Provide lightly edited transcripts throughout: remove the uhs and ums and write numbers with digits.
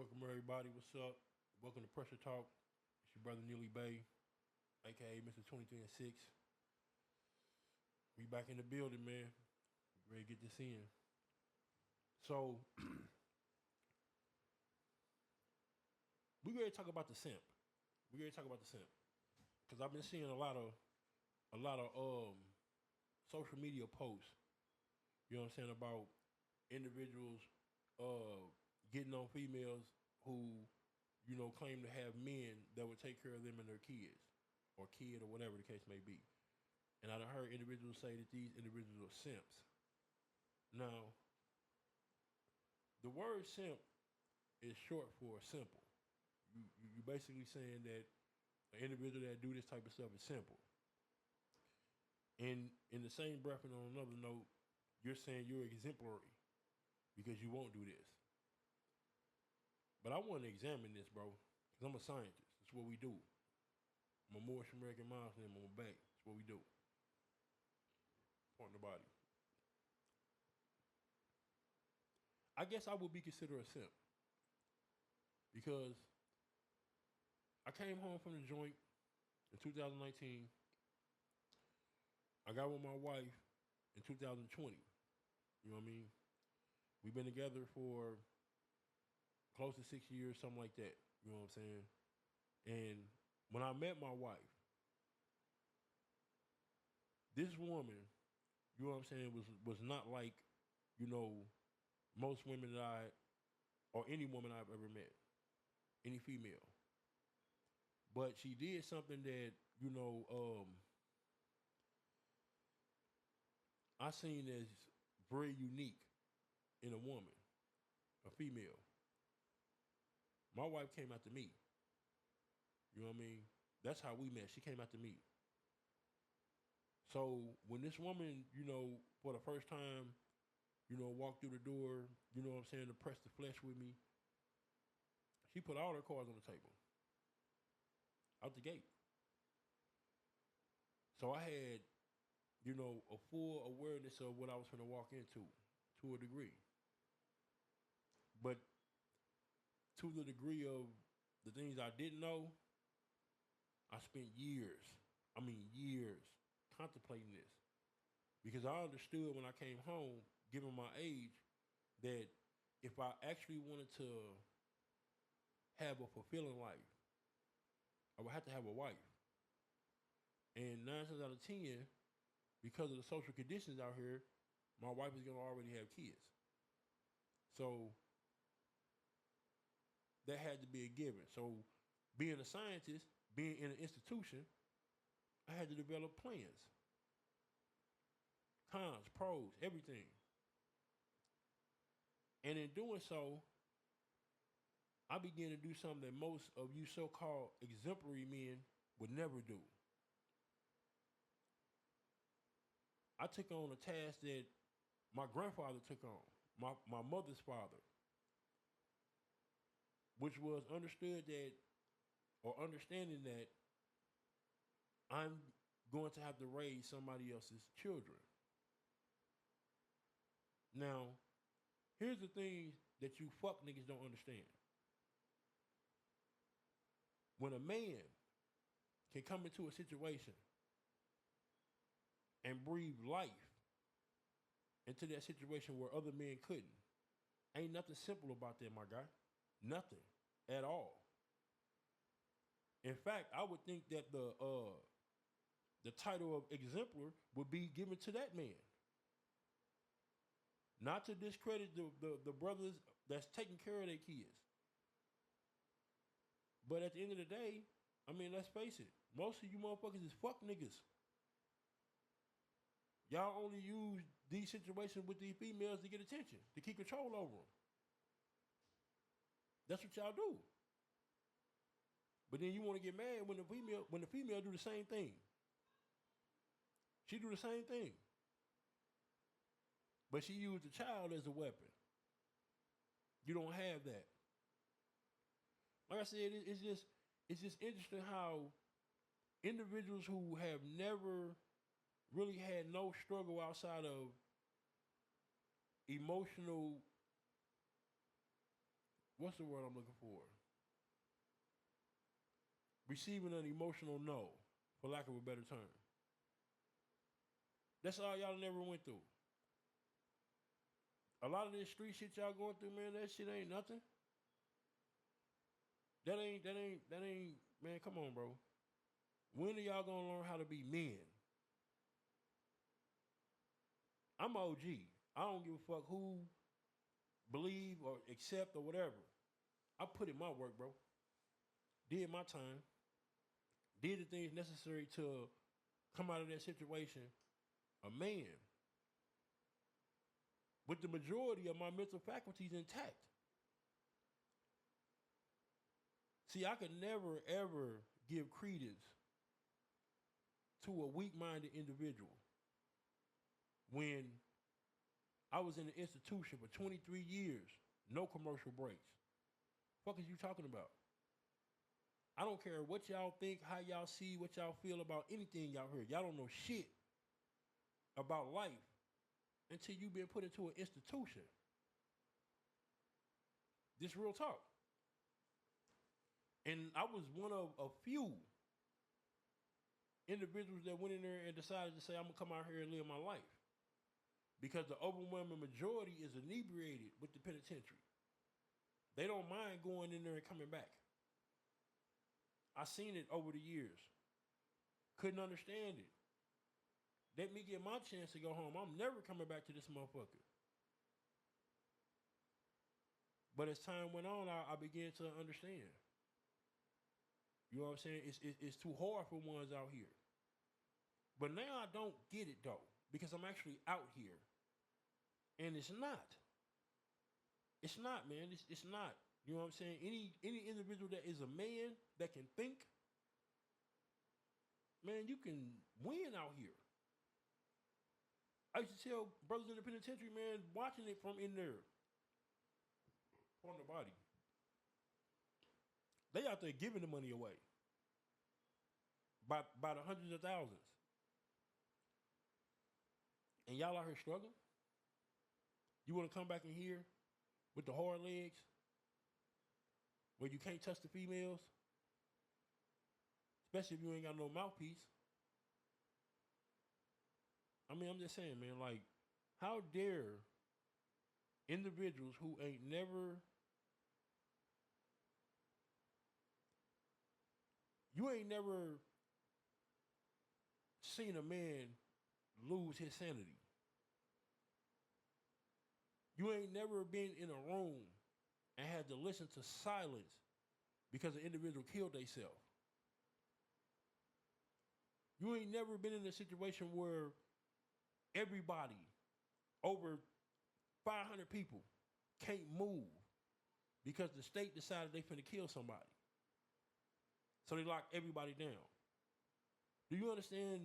Welcome everybody. What's up? Welcome to Pressure Talk. It's your brother Neely Bay, aka Mr. 23 and 6. We back in the building, man. We ready to get this in. So we ready to talk about the simp. Because I've been seeing a lot of social media posts. You know what I'm saying, about individuals getting on females who, claim to have men that would take care of them and their kids, or kid, or whatever the case may be. And I've heard individuals say that these individuals are simps. Now, the word simp is short for simple. You basically saying that an individual that do this type of stuff is simple. And in the same breath and on another note, you're saying you're exemplary because you won't do this. But I want to examine this, bro, because I'm a scientist. That's what we do. I'm a Moorish American Muslim. I'm a back. That's what we do. Point in the body. I guess I would be considered a simp because I came home from the joint in 2019. I got with my wife in 2020. You know what I mean? We've been together for close to 6 years, something like that. You know what I'm saying? And when I met my wife, this woman, you know what I'm saying, was not like, most women that or any woman I've ever met, any female. But she did something that, I seen as very unique in a woman, a female. My wife came after me. You know what I mean? That's how we met. She came after me. So when this woman, for the first time, walked through the door, you know what I'm saying, to press the flesh with me, she put all her cards on the table. Out the gate. So I had, a full awareness of what I was going to walk into, to a degree. But to the degree of the things I didn't know, I spent years contemplating this. Because I understood when I came home, given my age, that if I actually wanted to have a fulfilling life, I would have to have a wife. And 9 times out of 10, because of the social conditions out here, my wife is going to already have kids. So that had to be a given. So being a scientist, being in an institution, I had to develop plans. Cons, pros, everything. And in doing so, I began to do something that most of you so-called exemplary men would never do. I took on a task that my grandfather took on, my mother's father, which was understanding that I'm going to have to raise somebody else's children. Now, here's the thing that you fuck niggas don't understand. When a man can come into a situation and breathe life into that situation where other men couldn't, ain't nothing simple about that, my guy. Nothing at all. In fact, I would think that the title of exemplar would be given to that man. Not to discredit the brothers that's taking care of their kids. But at the end of the day, let's face it, most of you motherfuckers is fuck niggas. Y'all only use these situations with these females to get attention, to keep control over them. That's what y'all do. But then you want to get mad when the female do the same thing. She do the same thing. But she used the child as a weapon. You don't have that. Like I said, it's just interesting how individuals who have never really had no struggle outside of emotional what's the word I'm looking for? Receiving an emotional no, for lack of a better term. That's all y'all never went through. A lot of this street shit y'all going through, man, that shit ain't nothing. That ain't, man, come on, bro. When are y'all gonna learn how to be men? I'm OG. I don't give a fuck who believe or accept or whatever. I put in my work, bro. Did my time. Did the things necessary to come out of that situation a man with the majority of my mental faculties intact. See, I could never, ever give credence to a weak-minded individual when I was in the institution for 23 years, no commercial breaks. Fuck is you talking about? I don't care what y'all think, how y'all see, what y'all feel about anything y'all heard. Y'all don't know shit about life until you've been put into an institution. This real talk. And I was one of a few individuals that went in there and decided to say, I'm going to come out here and live my life. Because the overwhelming majority is inebriated with the penitentiary. They don't mind going in there and coming back. I seen it over the years. Couldn't understand it. Let me get my chance to go home. I'm never coming back to this motherfucker. But as time went on, I began to understand. You know what I'm saying? It's too hard for ones out here. But now I don't get it though, because I'm actually out here. And it's not. It's not, man. It's not. You know what I'm saying? Any individual that is a man that can think, man, you can win out here. I used to tell brothers in the penitentiary, man, watching it from in there, on the body. They out there giving the money away by the hundreds of thousands. And y'all out here struggling? You want to come back in here with the hard legs where you can't touch the females? Especially if you ain't got no mouthpiece. I mean, I'm just saying, man, like, how dare individuals who ain't never, you ain't never seen a man lose his sanity. You ain't never been in a room and had to listen to silence because an individual killed themselves. You ain't never been in a situation where everybody, over 500 people, can't move because the state decided they finna kill somebody. So they lock everybody down. Do you understand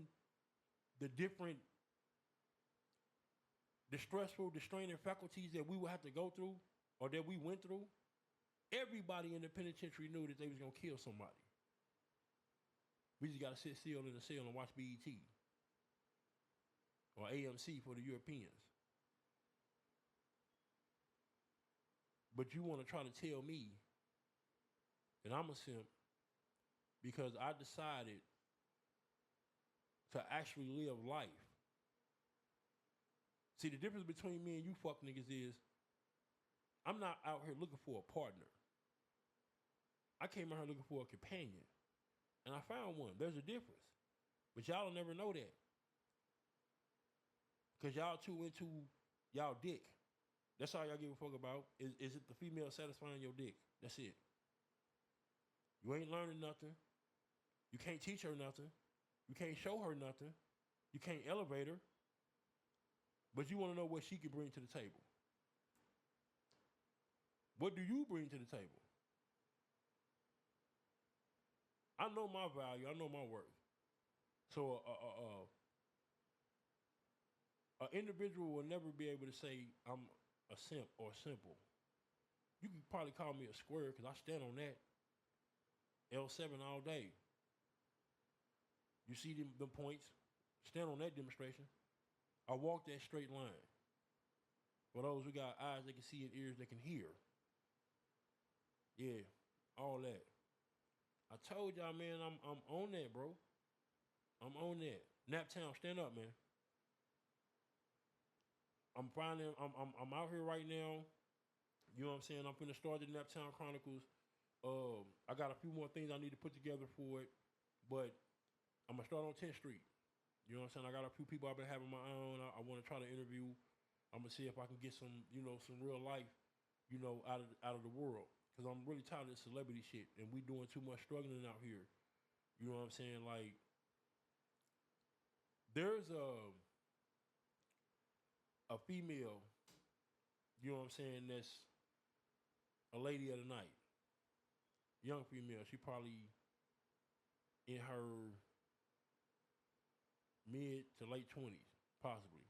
the stressful, straining faculties that we would have to go through or that we went through? Everybody in the penitentiary knew that they was gonna kill somebody. We just gotta sit still in the cell and watch BET or AMC for the Europeans. But you want to try to tell me that I'm a simp because I decided to actually live life. See, the difference between me and you fuck niggas is I'm not out here looking for a partner. I came out here looking for a companion. And I found one. There's a difference. But y'all will never know that. Because y'all too into y'all dick. That's all y'all give a fuck about. Is it the female satisfying your dick? That's it. You ain't learning nothing. You can't teach her nothing. You can't show her nothing. You can't elevate her. But you want to know what she can bring to the table. What do you bring to the table? I know my value. I know my worth. So an individual will never be able to say I'm a simp or simple. You can probably call me a square because I stand on that. L7 all day. You see them points? Stand on that demonstration. I walk that straight line. For those who got eyes, they can see, and ears, they can hear. Yeah, all that. I told y'all, man, I'm on that, bro. I'm on that. Naptown, stand up, man. I'm out here right now. You know what I'm saying? I'm finna start the Naptown Chronicles. I got a few more things I need to put together for it, but I'm gonna start on 10th Street. You know what I'm saying? I got a few people I've been having my eye on. I want to try to interview. I'm gonna see if I can get some, some real life, out of the world. Cause I'm really tired of this celebrity shit, and we doing too much struggling out here. You know what I'm saying? Like, there's a female. You know what I'm saying? That's a lady of the night, young female. She probably in her mid to late 20s, possibly.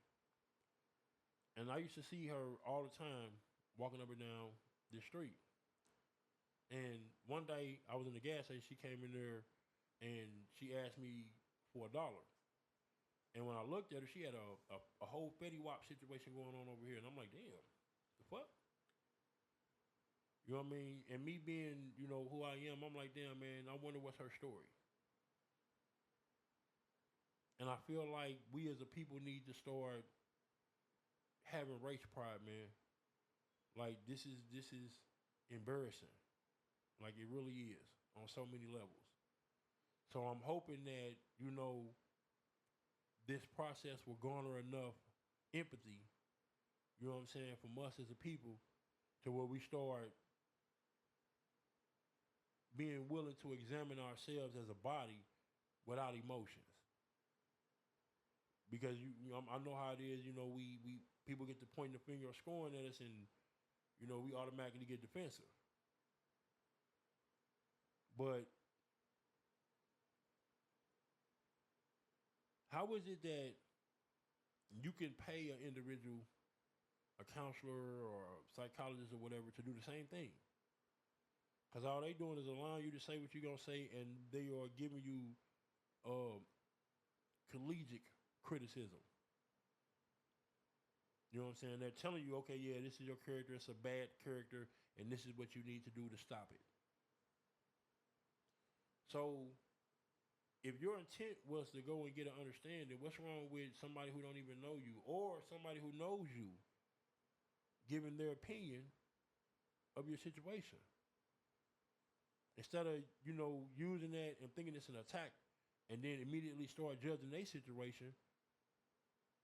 And I used to see her all the time walking up and down the street. And one day I was in the gas station. She came in there and she asked me for $1. And when I looked at her, she had a whole Fetty Wap situation going on over here. And I'm like, damn, the fuck? You know what I mean? And me being, who I am, I'm like, damn, man, I wonder what's her story. And I feel like we as a people need to start having race pride, man. Like, this is embarrassing. Like, it really is on so many levels. So I'm hoping that, this process will garner enough empathy, you know what I'm saying, from us as a people to where we start being willing to examine ourselves as a body without emotions. Because I know how it is, we people get to pointing the finger or scoring at us, and we automatically get defensive. But how is it that you can pay an individual, a counselor or a psychologist or whatever, to do the same thing? Because all they doing is allowing you to say what you're going to say, and they are giving you collegiate criticism. You know what I'm saying? They're telling you, okay, yeah, this is your character, it's a bad character, and this is what you need to do to stop it. So if your intent was to go and get an understanding, what's wrong with somebody who don't even know you or somebody who knows you giving their opinion of your situation? Instead of, using that and thinking it's an attack and then immediately start judging their situation,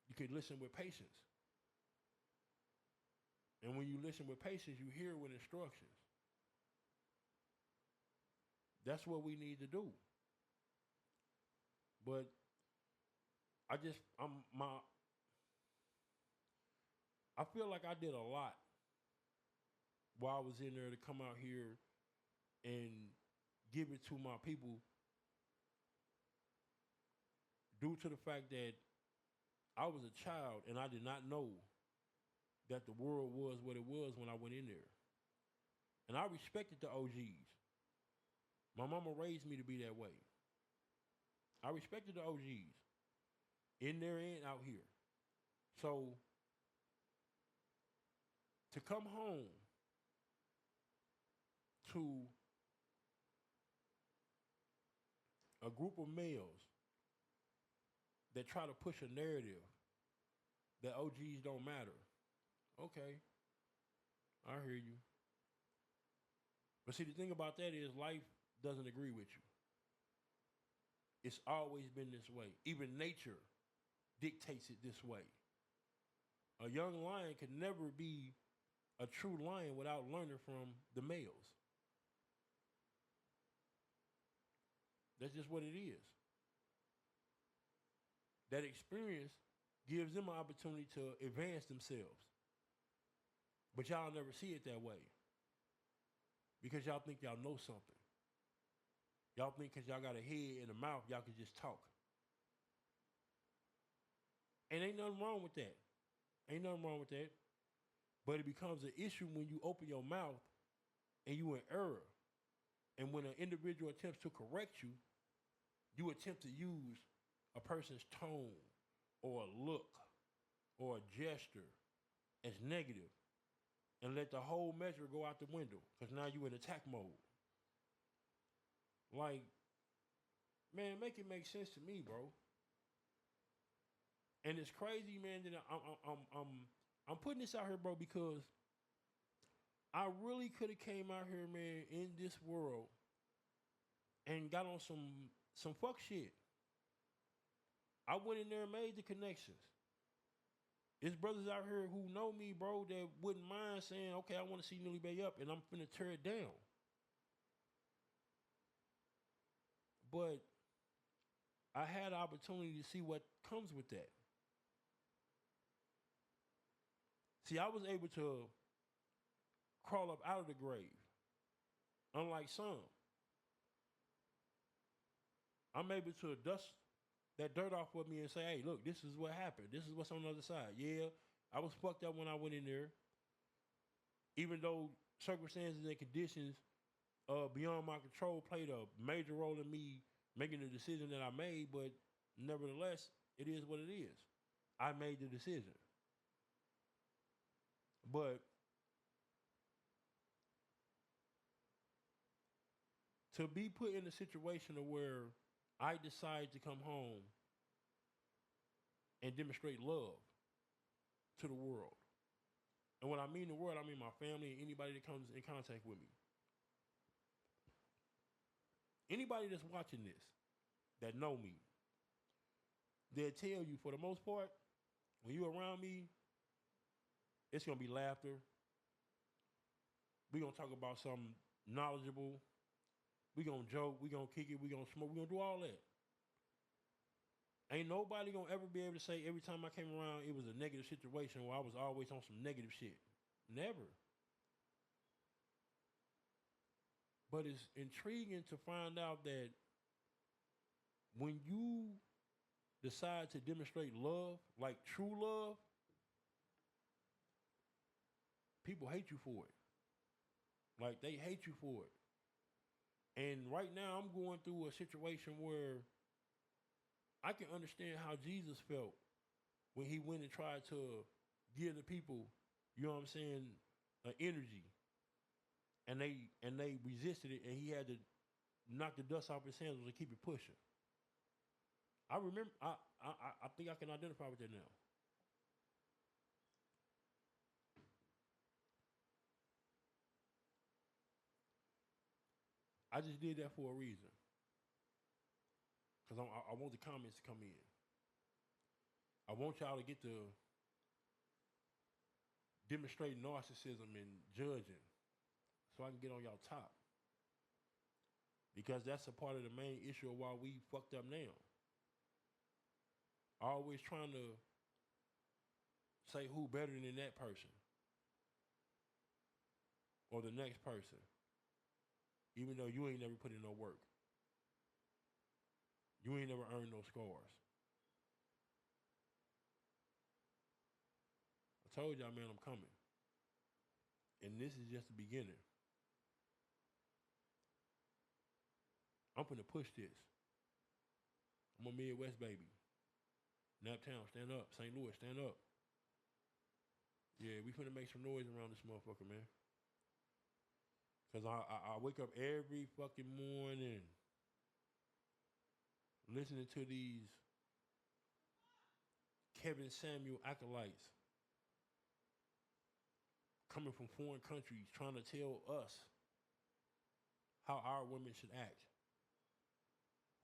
you could listen with patience. And when you listen with patience, you hear with instructions. That's what we need to do. But I feel like I did a lot while I was in there to come out here and give it to my people due to the fact that I was a child and I did not know that the world was what it was when I went in there. And I respected the OGs. My mama raised me to be that way. I respected the OGs in there and out here. So to come home to a group of males that try to push a narrative that OGs don't matter. Okay, I hear you. But see, the thing about that is life doesn't agree with you. It's always been this way. Even nature dictates it this way. A young lion could never be a true lion without learning from the males. That's just what it is. That experience gives them an opportunity to advance themselves. But y'all never see it that way. Because y'all think y'all know something. Y'all think because y'all got a head and a mouth, y'all can just talk. And ain't nothing wrong with that. Ain't nothing wrong with that. But it becomes an issue when you open your mouth and you in error. And when an individual attempts to correct you, you attempt to use a person's tone or a look or a gesture as negative and let the whole measure go out the window because now you in attack mode. Like, man, make it make sense to me, bro. And it's crazy, man. That I'm putting this out here, bro, because I really could have came out here, man, in this world and got on some fuck shit. I went in there and made the connections. There's brothers out here who know me, bro, that wouldn't mind saying, okay, I want to see Nilly Bay up, and I'm finna tear it down. But I had the opportunity to see what comes with that. See, I was able to crawl up out of the grave, unlike some. I'm able to dust that dirt off with me and say, hey, look, this is what happened. This is what's on the other side. Yeah, I was fucked up when I went in there. Even though circumstances and conditions beyond my control played a major role in me making the decision that I made, but nevertheless, it is what it is. I made the decision. But to be put in a situation of where I decide to come home and demonstrate love to the world. And when I mean the world, I mean my family and anybody that comes in contact with me. Anybody that's watching this, that know me, they'll tell you for the most part, when you're around me, it's going to be laughter. We're going to talk about something knowledgeable. We're going to joke. We're going to kick it. We're going to smoke. We're going to do all that. Ain't nobody going to ever be able to say every time I came around, it was a negative situation where I was always on some negative shit. Never. But it's intriguing to find out that when you decide to demonstrate love, like true love, people hate you for it. Like, they hate you for it. And right now, I'm going through a situation where I can understand how Jesus felt when he went and tried to give the people, you know what I'm saying, an energy. And they resisted it, and he had to knock the dust off his sandals and keep it pushing. I remember, I think I can identify with that now. I just did that for a reason. Because I want the comments to come in. I want y'all to get to demonstrate narcissism and judging so I can get on y'all top. Because that's a part of the main issue of why we fucked up now. Always trying to say who better than that person or the next person, even though you ain't never put in no work. You ain't never earned no scars. I told y'all, man, I'm coming. And this is just the beginning. I'm finna push this. I'm a Midwest baby. Naptown, stand up. St. Louis, stand up. Yeah, we finna make some noise around this motherfucker, man. Because I wake up every fucking morning listening to these Kevin Samuel acolytes coming from foreign countries trying to tell us how our women should act.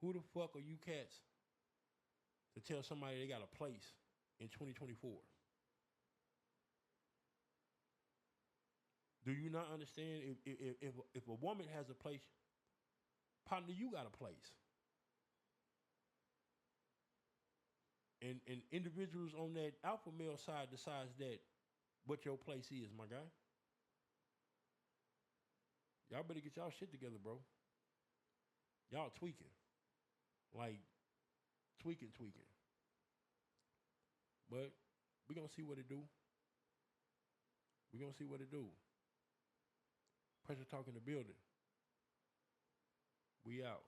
Who the fuck are you cats to tell somebody they got a place in 2024? Do you not understand if a woman has a place, partner, you got a place. And individuals on that alpha male side decides that what your place is, my guy. Y'all better get y'all shit together, bro. Y'all tweaking. Like, tweaking. But we gonna see what it do. We gonna see what it do. Pressure Talk in the building. We out.